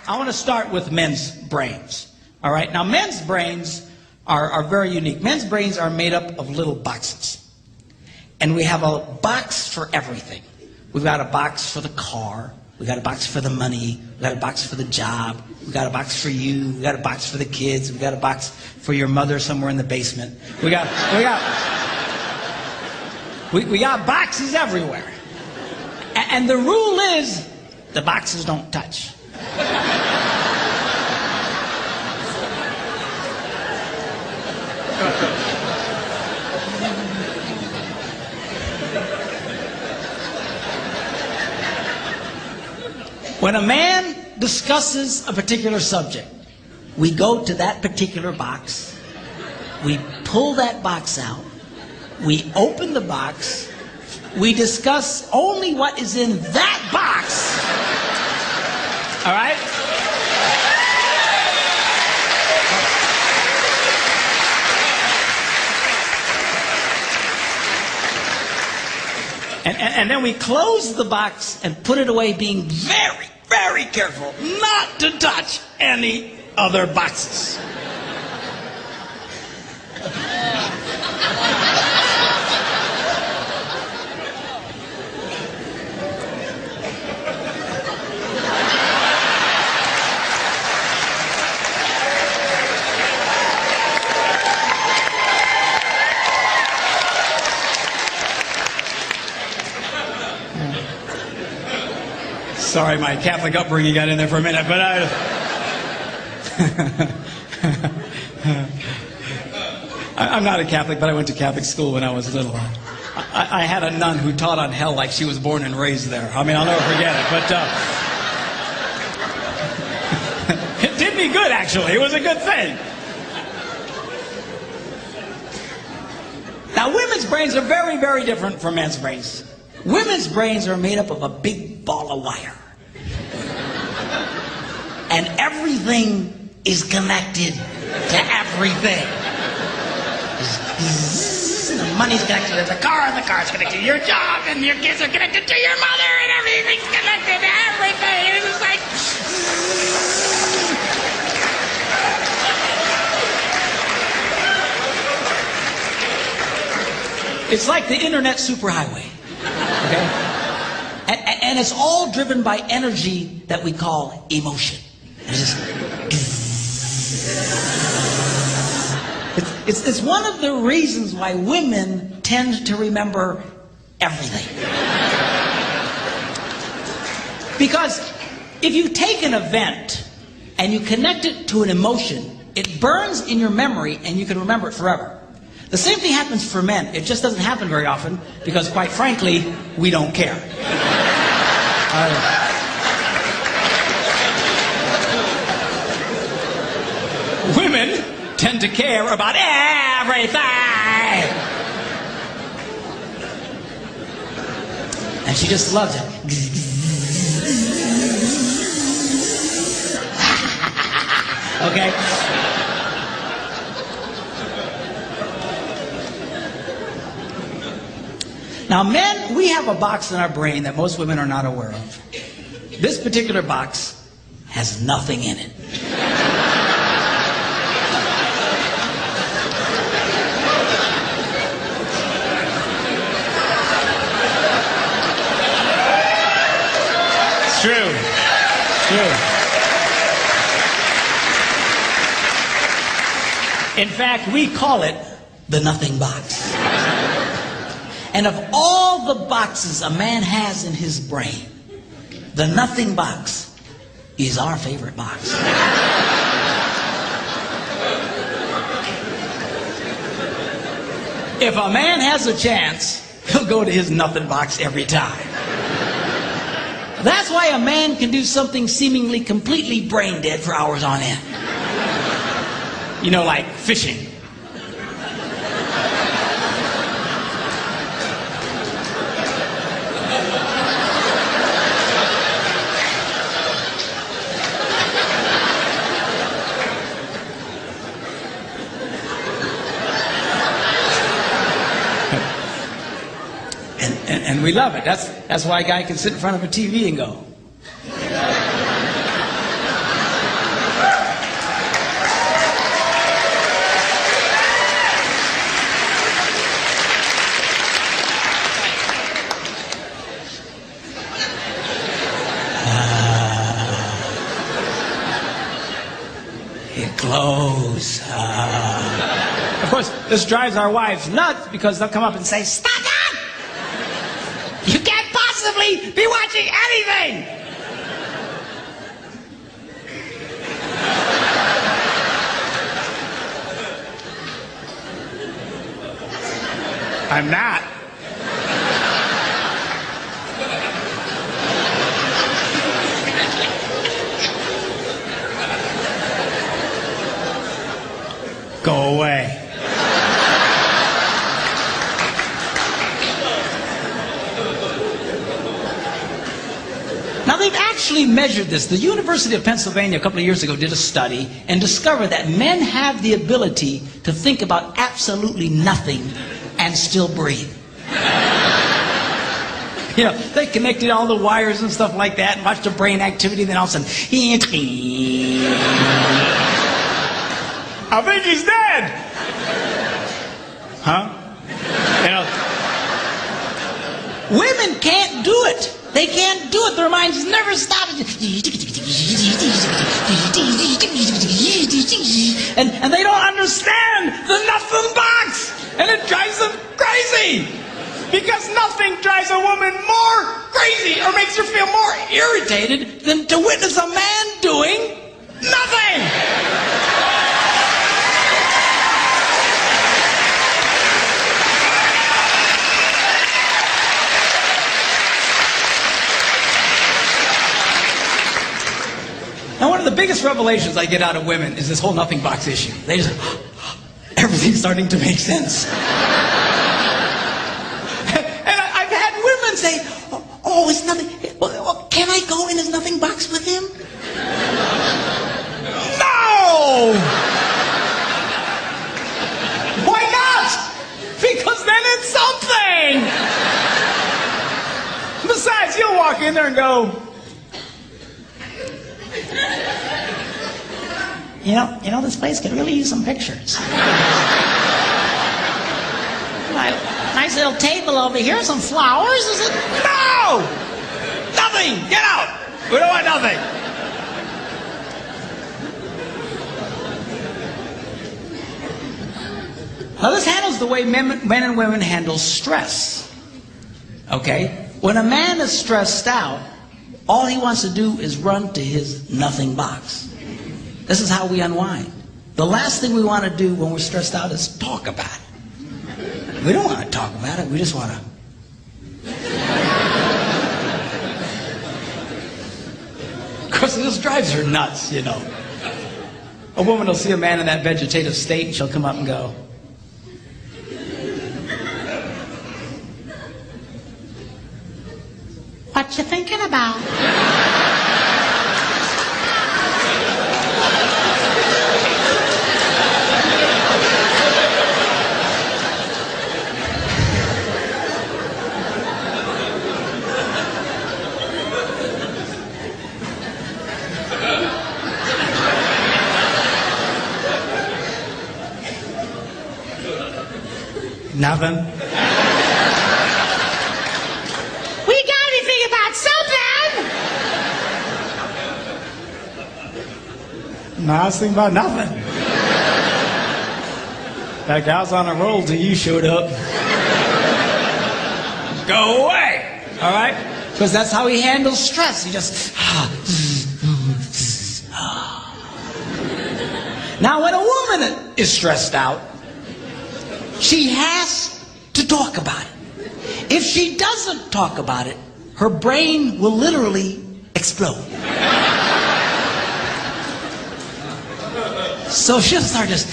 I want to start with men's brains. All right? Now, men's brains are very unique. Men's brains are made up of little boxes. And we have a box for everything. We've got a box for the car. We've got a box for the money. We've got a box for the job. We've got a box for you. We've got a box for the kids. We've got a box for your mother somewhere in the basement. We got boxes everywhere. And the rule is, the boxes don't touch. When a man discusses a particular subject, we go to that particular box, we pull that box out, we open the box, we discuss only what is in that box. All right? And then we close the box and put it away, being very, very careful not to touch any other boxes. Sorry, my Catholic upbringing got in there for a minute, but I'm not a Catholic, but I went to Catholic school when I was little. I had a nun who taught on hell like she was born and raised there. I mean, I'll never forget it, but it did me good, actually. It was a good thing. Now, women's brains are very, very different from men's brains. Women's brains are made up of a big ball of wire. And everything is connected to everything. The money's connected to the car, and the car's connected to your job, and your kids are connected to your mother, and everything's connected to everything. And it's just like... It's like the internet superhighway. Okay? And it's all driven by energy that we call emotion. It's one of the reasons why women tend to remember everything. Because if you take an event and you connect it to an emotion, it burns in your memory and you can remember it forever. The same thing happens for men. It just doesn't happen very often because, quite frankly, we don't care. Women tend to care about everything. And she just loves it. Okay? Now, men, we have a box in our brain that most women are not aware of. This particular box has nothing in it. It's true. It's true. In fact, we call it the nothing box. And of all the boxes a man has in his brain, the nothing box is our favorite box. If a man has a chance, he'll go to his nothing box every time. That's why a man can do something seemingly completely brain dead for hours on end. You know, like fishing. And we love it. That's why a guy can sit in front of a TV and go. it glows. Of course, this drives our wives nuts because they'll come up and say, "Stop that! You can't possibly be watching anything!" I'm not. Go away. Now they've actually measured this. The University of Pennsylvania a couple of years ago did a study and discovered that men have the ability to think about absolutely nothing and still breathe. You know, they connected all the wires and stuff like that and watched the brain activity, then all of a sudden, I think he's dead. Huh? You know, women can't do it. They can't do it. Their minds never stop. And they don't understand the nothing box. And it drives them crazy. Because nothing drives a woman more crazy or makes her feel more irritated than to witness a man doing nothing. Now, one of the biggest revelations I get out of women is this whole nothing box issue. They just, everything's starting to make sense. And I've had women say, "Oh, it's nothing. Well, can I go in his nothing box with him?" No! Why not? Because then it's something. Besides, you'll walk in there and go, You know, this place could really use some pictures. Nice little table over here, some flowers. Is it? No! Nothing! Get out! We don't want nothing. Now this handles the way men and women handle stress. Okay? When a man is stressed out, all he wants to do is run to his nothing box. This is how we unwind. The last thing we want to do when we're stressed out is talk about it. We don't want to talk about it. We just want to. Of course, it just drives her nuts, you know. A woman will see a man in that vegetative state and she'll come up and go, "What you thinking about?" Nothing. We got anything about something? No, I was thinking about nothing. In fact, I was on a roll till you showed up. Go away. All right? Because that's how he handles stress. He just. Now, when a woman is stressed out, she has to talk about it. If she doesn't talk about it, her brain will literally explode. So she'll start just,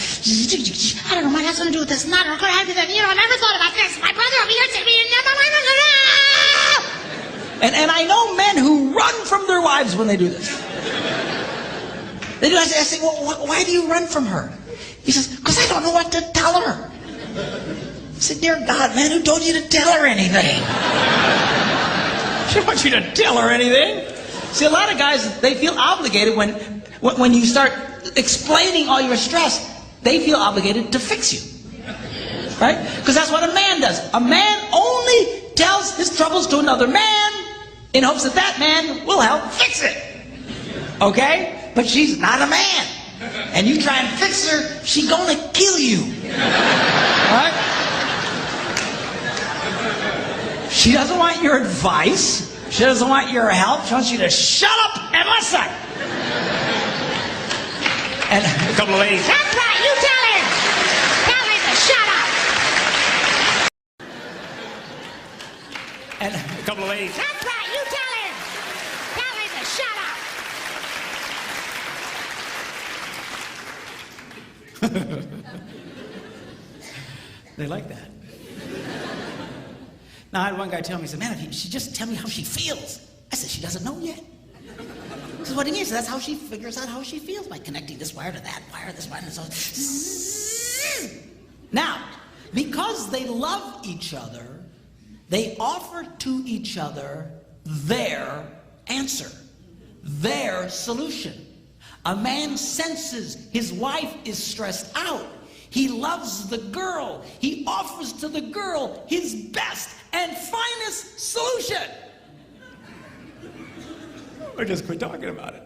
"I don't know, my husband to do with this, not going to have to do that. You know, I never thought about this. My brother over here said me, and I know men who run from their wives when they do this. They do. I say, "Well, why do you run from her?" He says, "Because I don't know what to tell her." I said, "Dear God, man, who told you to tell her anything?" She wants you to tell her anything. See, a lot of guys, they feel obligated when you start explaining all your stress, they feel obligated to fix you. Right? Because that's what a man does. A man only tells his troubles to another man in hopes that that man will help fix it. Okay? But she's not a man. and you try and fix her, she gonna kill you. Right? She doesn't want your advice. She doesn't want your help. She wants you to shut up and listen. And a couple of ladies, that's right, you tell him. Tell him to shut up. And a couple of ladies, that's right, you tell him. Tell him to shut up. They like that. Now, I had one guy tell me, he said, man, if she just tell me how she feels. I said, she doesn't know yet. This is what he means. That's how she figures out how she feels, by connecting this wire to that wire, this wire, and so. Now, because they love each other, they offer to each other their answer, their solution. A man senses his wife is stressed out. He loves the girl. He offers to the girl his best and finest solution. Or just quit talking about it.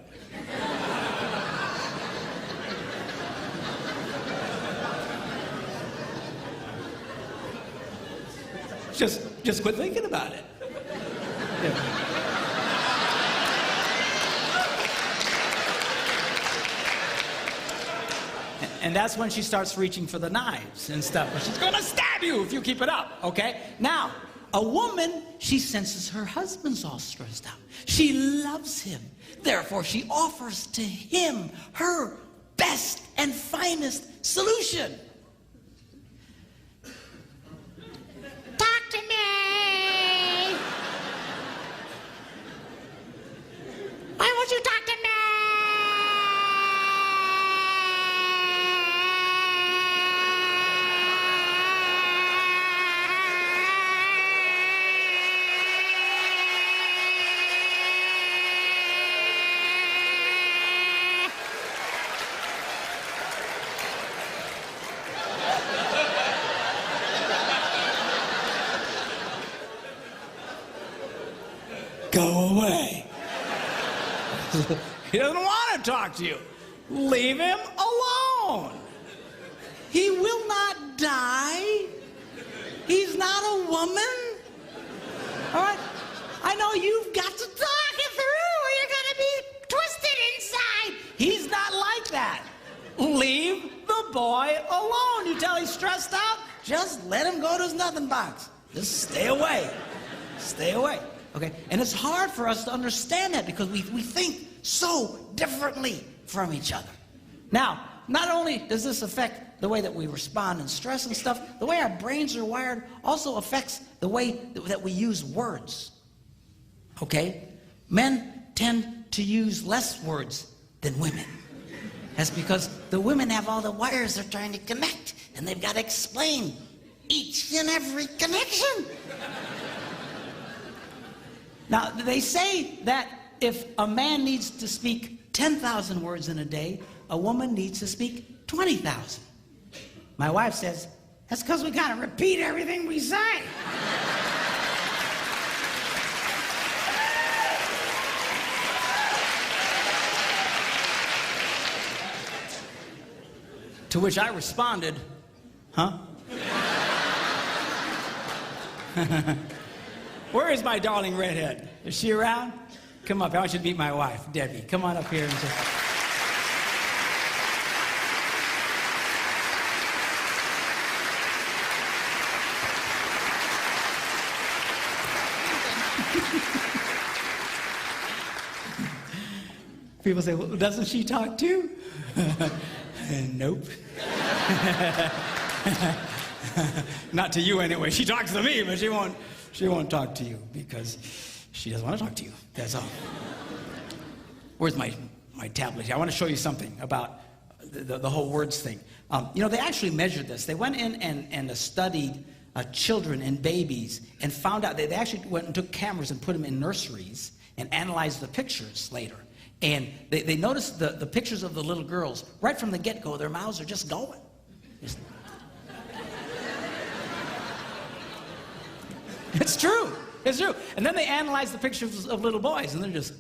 Just quit thinking about it. Yeah. And that's when she starts reaching for the knives and stuff. She's gonna stab you if you keep it up, okay? Now, a woman, she senses her husband's all stressed out. She loves him. Therefore, she offers to him her best and finest solution. Talk to me. Why won't you talk to me? Go away. He doesn't want to talk to you. Leave him alone. He will not die. He's not a woman. All right? I know you've got to talk it through or you're going to be twisted inside. He's not like that. Leave the boy alone. You tell he's stressed out, just let him go to his nothing box. Just stay away. Stay away. Okay? And it's hard for us to understand that because we think so differently from each other. Now, not only does this affect the way that we respond in stress and stuff, the way our brains are wired also affects the way that we use words. Okay? Men tend to use less words than women. That's because the women have all the wires they're trying to connect, and they've got to explain each and every connection. Now, they say that if a man needs to speak 10,000 words in a day, a woman needs to speak 20,000. My wife says, that's because we gotta repeat everything we say. To which I responded, huh? Where is my darling redhead? Is she around? Come up. I want you to meet my wife, Debbie. Come on up here and just... People say, well, doesn't she talk too? Nope. Not to you anyway. She talks to me, but she won't talk to you because she doesn't want to talk to you. That's all. Where's my tablet here? I want to show you something about the whole words thing. You know, they actually measured this. They went in and studied children and babies and found out, they actually went and took cameras and put them in nurseries and analyzed the pictures later. And they noticed the pictures of the little girls. Right from the get-go, their mouths are just going. It's true. It's true. And then they analyzed the pictures of little boys, and they're just...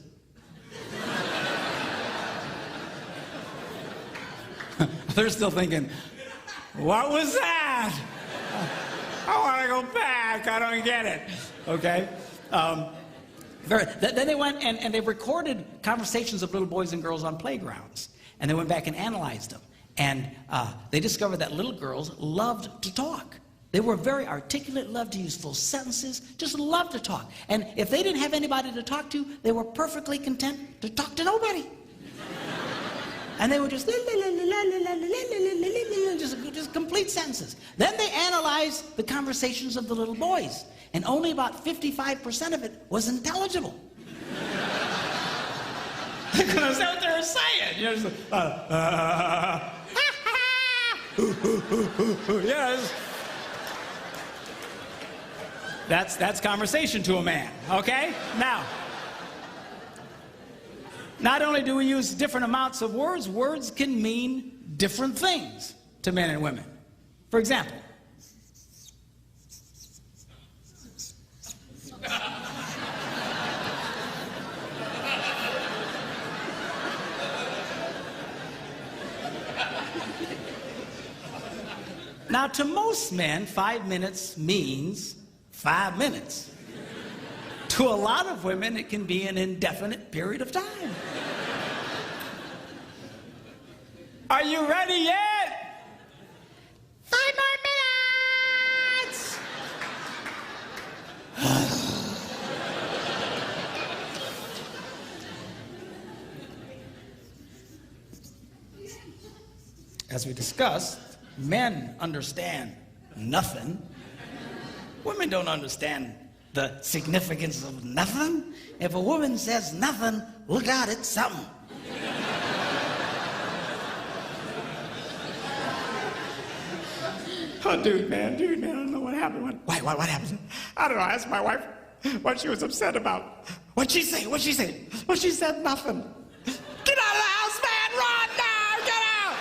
They're still thinking, what was that? I want to go back. I don't get it. Okay? Then they went and they recorded conversations of little boys and girls on playgrounds. And they went back and analyzed them. And they discovered that little girls loved to talk. They were very articulate, loved to use full sentences, just loved to talk. And if they didn't have anybody to talk to, they were perfectly content to talk to nobody. And they would just complete sentences. Then they analyzed the conversations of the little boys, and only about 55% of it was intelligible. They couldn't understand what they were saying. You know, just, yes. That's conversation to a man, okay? Now, not only do we use different amounts of words, words can mean different things to men and women. For example, now to most men, 5 minutes means 5 minutes. To a lot of women, it can be an indefinite period of time. Are you ready yet? 5 more minutes! As we discussed, men understand nothing. Women don't understand the significance of nothing. If a woman says nothing, look out, it's something. Oh, dude, man, I don't know what happened. What happened? I don't know, I asked my wife what she was upset about. What'd she say? Well, she said nothing. Get out of the house, man, run now, get out!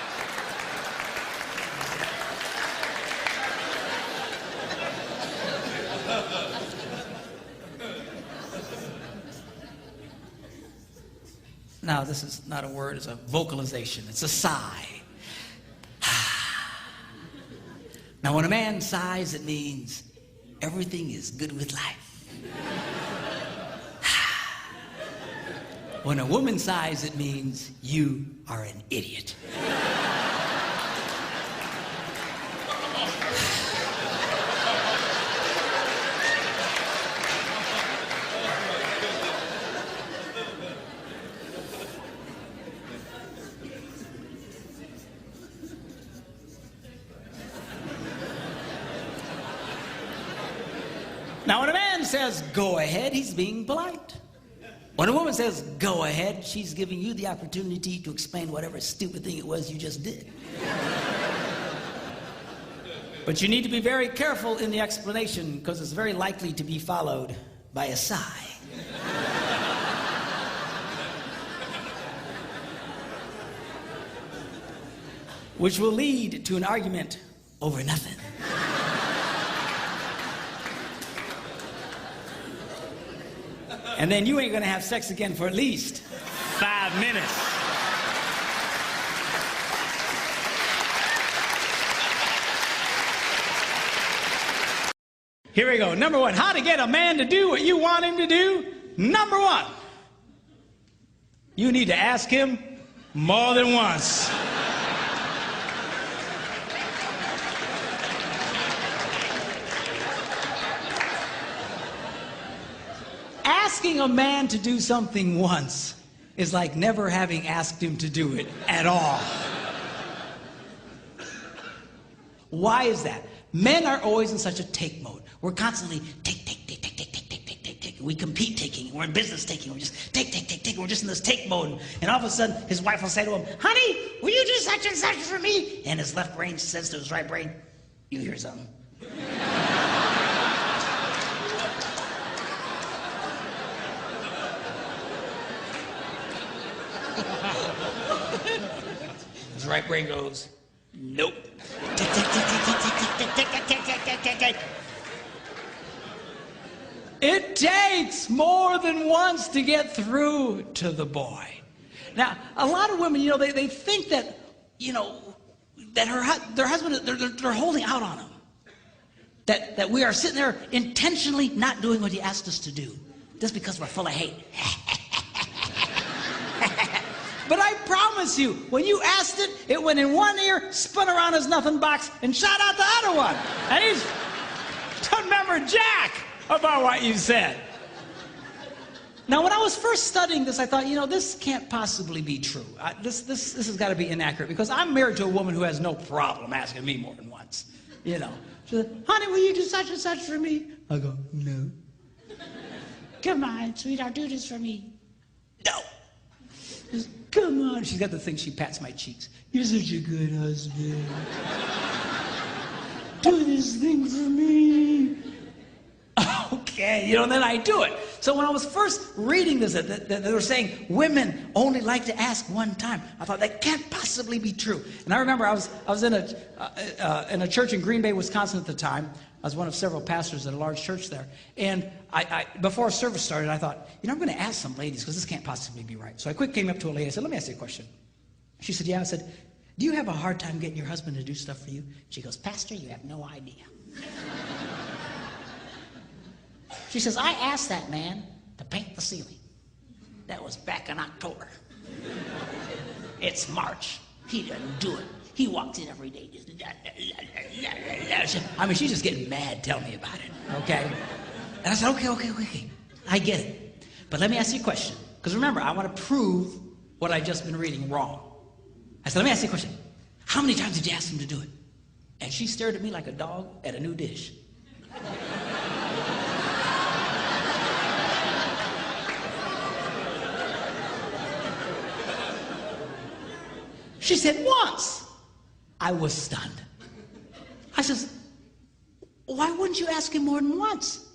Now, this is not a word, it's a vocalization. It's a sigh. Now, when a man sighs, it means everything is good with life. When a woman sighs, it means you are an idiot. Now, when a man says, go ahead, he's being polite. When a woman says, go ahead, she's giving you the opportunity to explain whatever stupid thing it was you just did. But you need to be very careful in the explanation, because it's very likely to be followed by a sigh. Which will lead to an argument over nothing. And then you ain't gonna have sex again for at least 5 minutes. Here we go. Number one, how to get a man to do what you want him to do. Number one, you need to ask him more than once. Asking a man to do something once is like never having asked him to do it at all. Why is that? Men are always in such a take mode. We're constantly take. We compete taking. We're in business taking. We're just take. We're just in this take mode. And all of a sudden, his wife will say to him, honey, will you do such and such for me? And his left brain says to his right brain, you hear something. His right brain goes, nope. It takes more than once to get through to the boy. Now, a lot of women, they think that, that their husband, they're holding out on them. That we are sitting there intentionally not doing what he asked us to do, just because we're full of hate. But I promise you, when you asked it, it went in one ear, spun around his nothing box, and shot out the other one. And he doesn't remember jack about what you said. Now, when I was first studying this, I thought, you know, this can't possibly be true. This has got to be inaccurate, because I'm married to a woman who has no problem asking me more than once. You know, she said, honey, will you do such and such for me? I go, no. Come on, sweetheart, do this for me. No. She says, come on. She's got the thing, she pats my cheeks. You're such a good husband. Do this thing for me. Okay, you know, and then I do it. So when I was first reading this, they were saying women only like to ask one time. I thought that can't possibly be true. And I remember I was in a church in Green Bay, Wisconsin at the time. I was one of several pastors at a large church there. And before service started, I thought, you know, I'm going to ask some ladies, because this can't possibly be right. So I quick came up to a lady. I said, let me ask you a question. She said, yeah. I said, do you have a hard time getting your husband to do stuff for you? She goes, Pastor, you have no idea. She says, I asked that man to paint the ceiling. That was back in October. It's March. He doesn't do it. He walks in every day. I mean, she's just getting mad telling me about it, okay? And I said, okay. I get it. But let me ask you a question. Because remember, I want to prove what I've just been reading wrong. I said, let me ask you a question. How many times did you ask him to do it? And she stared at me like a dog at a new dish. She said, once. I was stunned. I says, why wouldn't you ask him more than once?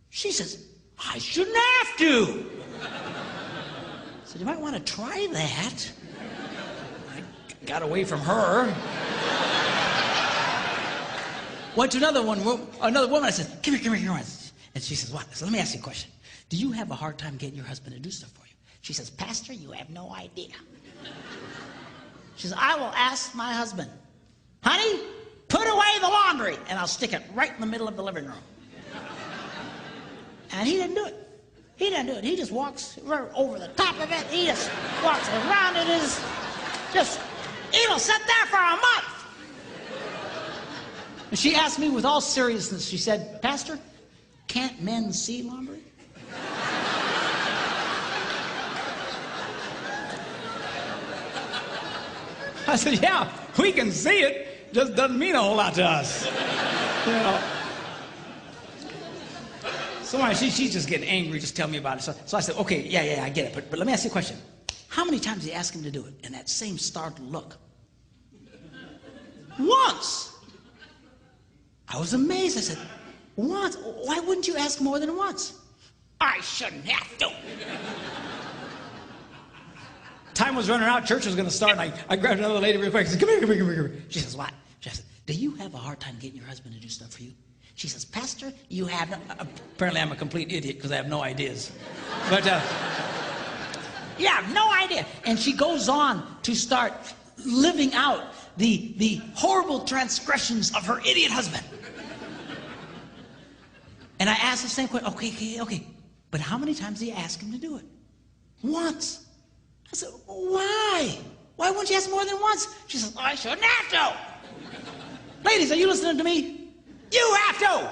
She says, I shouldn't have to. I said, you might want to try that. I got away from her. Went to another woman. I said, come here. And she says, what? I said, let me ask you a question. Do you have a hard time getting your husband to do stuff for you? She says, Pastor, you have no idea. She says, I will ask my husband, honey, put away the laundry, and I'll stick it right in the middle of the living room. And he didn't do it. He didn't do it. He just walks over the top of it. He just walks around it. It'll sit there for a month. And she asked me with all seriousness, she said, Pastor, can't men see laundry? I said, yeah, we can see it. Just doesn't mean a whole lot to us. You know. So she's just getting angry, just tell me about it. So I said, okay, yeah, I get it. But let me ask you a question. How many times did you ask him to do it? And that same startled look. Once. I was amazed. I said, once? Why wouldn't you ask more than once? I shouldn't have to. Time was running out, church was going to start, and I grabbed another lady real quick. I said, come here. She says, what? She says, do you have a hard time getting your husband to do stuff for you? She says, Pastor, you have no... Apparently I'm a complete idiot because I have no ideas. But, yeah, no idea. And she goes on to start living out the horrible transgressions of her idiot husband. And I asked the same question, okay. But how many times do you ask him to do it? Once. I said, why? Why wouldn't you ask more than once? She says, I shouldn't have to. Ladies, are you listening to me? You have to.